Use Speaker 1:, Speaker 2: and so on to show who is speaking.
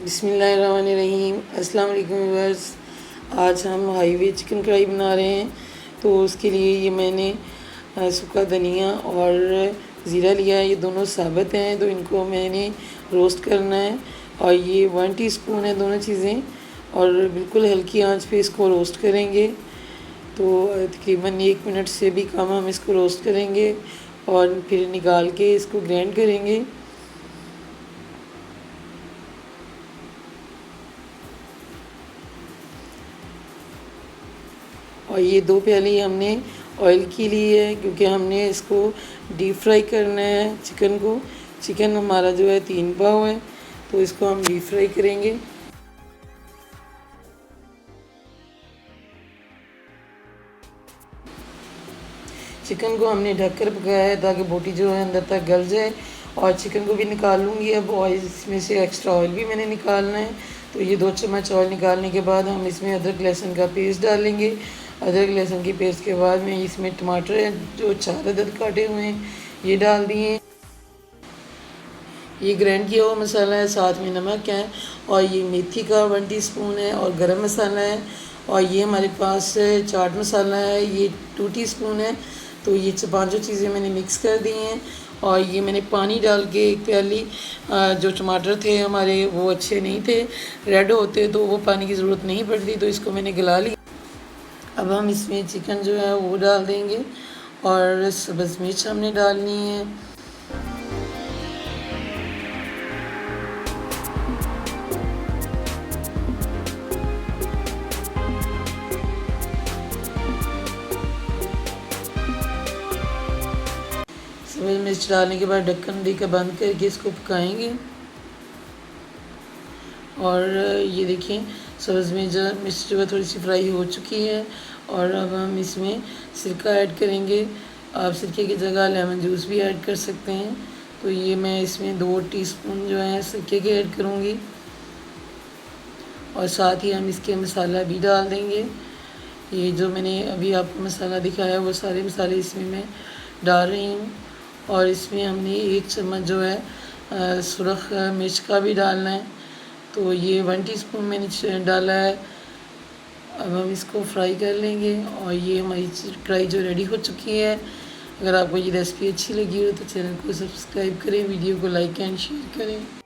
Speaker 1: बिस्मिल्लाहिर्रहमानिर्रहीम। अस्सलाम वालेकुम व्यूअर्स। आज हम हाईवे चिकन कढ़ाई बना रहे हैं। तो उसके लिए ये मैंने सूखा धनिया और ज़ीरा लिया है। ये दोनों साबुत हैं, तो इनको मैंने रोस्ट करना है। और ये 1 टीस्पून है दोनों चीज़ें, और बिल्कुल हल्की आंच पे इसको रोस्ट करेंगे। तो तकरीबन 1 मिनट से भी कम हम इसको रोस्ट करेंगे और फिर निकाल के इसको ग्राइंड करेंगे। और ये 2 प्याली हमने ऑयल की ली है, क्योंकि हमने इसको डीप फ्राई करना है चिकन को। चिकन हमारा जो है 3 पाव है, तो इसको हम डीप फ्राई करेंगे। चिकन को हमने ढककर पकाया है ताकि बोटी जो है अंदर तक गल जाए। और चिकन को भी निकाल लूँगी अब। ऑयल इसमें से एक्स्ट्रा ऑयल भी मैंने निकालना है। तो ये 2 चम्मच ऑयल निकालने के बाद हम इसमें अदरक लहसुन का पेस्ट डालेंगे। अदरक लहसुन के पेस्ट के बाद में इसमें टमाटर हैं जो 4 अदद काटे हुए हैं, ये डाल दिए। ये ग्राइंड किया हुआ मसाला है, साथ में नमक है, और ये मेथी का 1 टीस्पून है, और गरम मसाला है, और ये हमारे पास चाट मसाला है, ये 2 टीस्पून है। तो ये पांचों चीज़ें मैंने मिक्स कर दी हैं। और ये मैंने पानी डाल के 1 प्याली, जो टमाटर थे हमारे वो अच्छे नहीं थे, रेड होते तो वो पानी की ज़रूरत नहीं पड़ती, तो इसको मैंने गला लिया। अब हम इसमें चिकन जो है वो डाल देंगे, और सब्ज़ मिर्च हमने डालनी है। सब्ज़ मिर्च डालने के बाद ढक्कन देकर बंद करके इसको पकाएंगे। और ये देखिए सब्ज़ मिर्च जो है थोड़ी सी फ्राई हो चुकी है। और अब हम इसमें सिरका ऐड करेंगे। आप सिरके की जगह लेमन जूस भी ऐड कर सकते हैं। तो ये मैं इसमें 2 टीस्पून जो है सिरके के ऐड करूँगी, और साथ ही हम इसके मसाला भी डाल देंगे। ये जो मैंने अभी आपको मसाला दिखाया वो सारे मसाले इसमें मैं डाल रही हूँ। और इसमें हमने 1 चम्मच जो है सुरख मिर्च का भी डालना है। तो ये 1 टीस्पून मैंने डाला है। अब हम इसको फ्राई कर लेंगे। और ये हमारी कढ़ाई जो रेडी हो चुकी है। अगर आपको ये रेसिपी अच्छी लगी हो तो चैनल को सब्सक्राइब करें, वीडियो को लाइक एंड शेयर करें।